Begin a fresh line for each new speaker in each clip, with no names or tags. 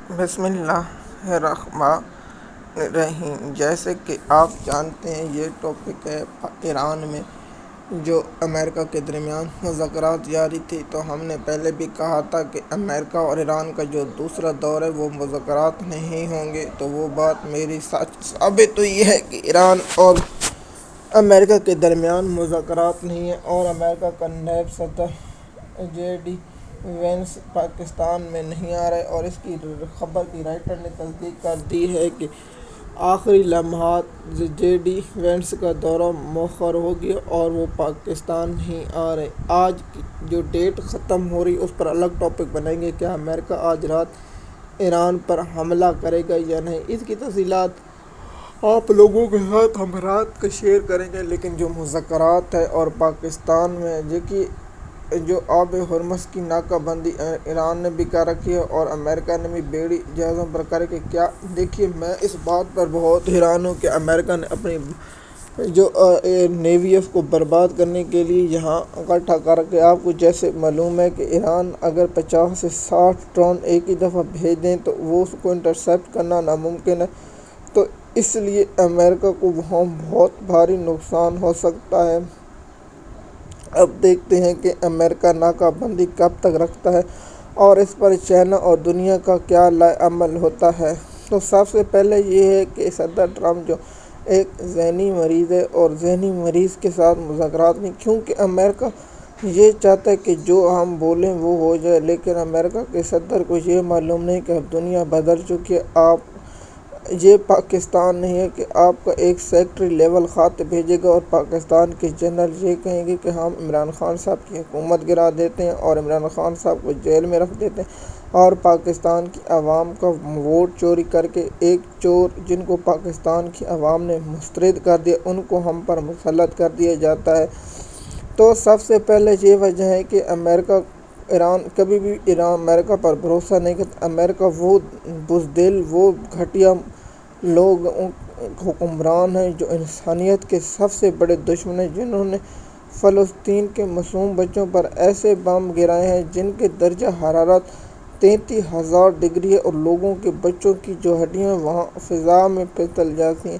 بسم اللہ الرحمن الرحیم۔ جیسے کہ آپ جانتے ہیں یہ ٹاپک ہے ایران میں جو امریکہ کے درمیان مذاکرات جاری تھی، تو ہم نے پہلے بھی کہا تھا کہ امریکہ اور ایران کا جو دوسرا دور ہے وہ مذاکرات نہیں ہوں گے، تو وہ بات میری سچ ثابت ہوئی ہے کہ ایران اور امریکہ کے درمیان مذاکرات نہیں ہیں، اور امریکہ کا نائب صدر جے ڈی وینس پاکستان میں نہیں آ رہے، اور اس کی خبر کی رائٹر نے تصدیق کر دی ہے کہ آخری لمحات جے ڈی وینس کا دورہ مؤخر ہو گیا اور وہ پاکستان نہیں آ رہے۔ آج کی جو ڈیٹ ختم ہو رہی اس پر الگ ٹاپک بنائیں گے، کیا امریکہ آج رات ایران پر حملہ کرے گا یا نہیں، اس کی تفصیلات آپ لوگوں کے ساتھ ہم رات کا شیئر کریں گے۔ لیکن جو مذاکرات ہے اور پاکستان میں جو آب ہرمز کی ناکہ بندی ایران نے بھی کر رکھی ہے اور امریکہ نے بھی بیڑی جہازوں پر کر کے کیا، دیکھیے میں اس بات پر بہت حیران ہوں کہ امریکہ نے اپنی جو نیوی کو برباد کرنے کے لیے یہاں اکٹھا کر کے، آپ کو جیسے معلوم ہے کہ ایران اگر 50 سے 60 ڈرون ایک ہی دفعہ بھیج دیں تو وہ اس کو انٹرسیپٹ کرنا ناممکن ہے، تو اس لیے امریکہ کو وہاں بہت بھاری نقصان ہو سکتا ہے۔ اب دیکھتے ہیں کہ امریکہ ناکہ بندی کب تک رکھتا ہے اور اس پر چائنا اور دنیا کا کیا عمل ہوتا ہے۔ تو سب سے پہلے یہ ہے کہ صدر ٹرمپ جو ایک ذہنی مریض ہے، اور ذہنی مریض کے ساتھ مذاکرات نہیں، کیونکہ امریکہ یہ چاہتا ہے کہ جو ہم بولیں وہ ہو جائے، لیکن امریکہ کے صدر کو یہ معلوم نہیں کہ اب دنیا بدل چکی ہے۔ یہ پاکستان نہیں ہے کہ آپ کا ایک سیکٹری لیول خط بھیجے گا اور پاکستان کے جنرل یہ کہیں گے کہ ہم عمران خان صاحب کی حکومت گرا دیتے ہیں اور عمران خان صاحب کو جیل میں رکھ دیتے ہیں، اور پاکستان کی عوام کا ووٹ چوری کر کے ایک چور جن کو پاکستان کی عوام نے مسترد کر دیا ان کو ہم پر مسلط کر دیا جاتا ہے۔ تو سب سے پہلے یہ وجہ ہے کہ ایران کبھی بھی امریکہ پر بھروسہ نہیں کرتا۔ امریکہ وہ بزدل، وہ گھٹیا لوگ حکمران ہیں جو انسانیت کے سب سے بڑے دشمن ہیں، جنہوں نے فلسطین کے معصوم بچوں پر ایسے بم گرائے ہیں جن کے درجہ حرارت 33,000 ڈگری ہے، اور لوگوں کے بچوں کی جو ہڈیاں وہاں فضا میں پھسل جاتی ہیں۔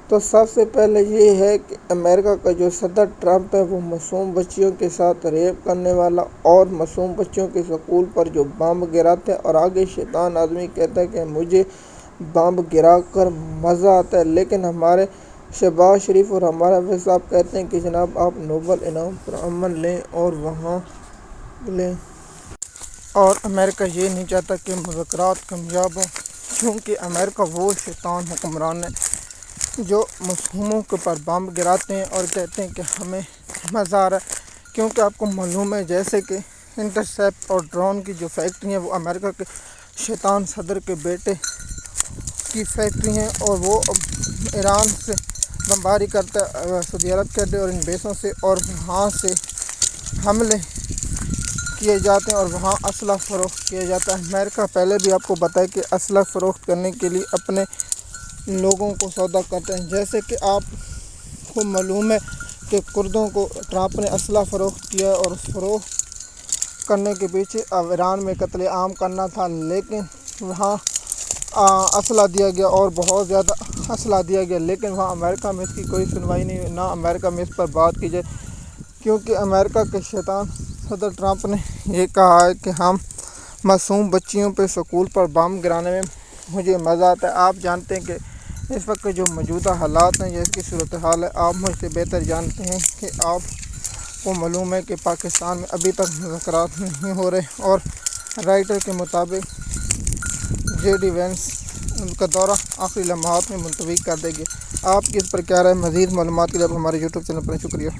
تو سب سے پہلے یہ ہے کہ امریکہ کا جو صدر ٹرمپ ہے وہ معصوم بچیوں کے ساتھ ریپ کرنے والا اور معصوم بچوں کے سکول پر جو بم گراتا ہے، اور آگے شیطان آدمی کہتا ہے کہ مجھے بم گرا کر مزہ آتا ہے، لیکن ہمارے شہباز شریف اور ہمارا وزیر صاحب کہتے ہیں کہ جناب آپ نوبل انعام پر امن لیں اور وہاں لیں، اور امریکہ یہ نہیں چاہتا کہ مذاکرات کامیاب ہوں، کیونکہ امریکہ وہ شیطان حکمران ہے جو معصوموں کے پر بم گراتے ہیں اور کہتے ہیں کہ ہمیں مزہ آ رہا ہے۔ کیونکہ آپ کو معلوم ہے جیسے کہ انٹرسیپٹ اور ڈرون کی جو فیکٹری ہیں وہ امریکہ کے شیطان صدر کے بیٹے کی فیکٹری ہیں، اور وہ ایران سے بمباری کرتا ہے، سعودی عرب کرتے اور ان بیسوں سے، اور وہاں سے حملے کیے جاتے ہیں اور وہاں اسلحہ فروخت کیا جاتا ہے۔ امریکہ پہلے بھی آپ کو بتایا کہ اسلحہ فروخت کرنے کے لیے اپنے لوگوں کو سودا کرتے ہیں، جیسے کہ آپ کو معلوم ہے کہ کردوں کو ٹرمپ نے اسلحہ فروخت کیا ہے، اور اس فروخت کرنے کے پیچھے ایران میں قتل عام کرنا تھا، لیکن وہاں اسلحہ دیا گیا اور بہت زیادہ اسلحہ دیا گیا، لیکن وہاں امریکہ میں اس کی کوئی سنوائی نہیں ہوئی، نہ امریکہ میں اس پر بات کی جائے، کیونکہ امریکہ کے شیطان صدر ٹرمپ نے یہ کہا ہے کہ ہم معصوم بچیوں پہ سکول پر بم گرانے میں مجھے مزہ آتا ہے۔ آپ جانتے ہیں کہ اس وقت جو موجودہ حالات ہیں یا اس کی صورتحال ہے، آپ مجھ سے بہتر جانتے ہیں کہ آپ کو معلوم ہے کہ پاکستان میں ابھی تک مذاکرات نہیں ہو رہے، اور رائٹر کے مطابق جے ڈی وینس ان کا دورہ آخری لمحات میں ملتوی کر دے گی۔ آپ کی اس پر کیا رائے؟ مزید معلومات کے لیے آپ ہمارے یوٹیوب چینل پر شکریہ۔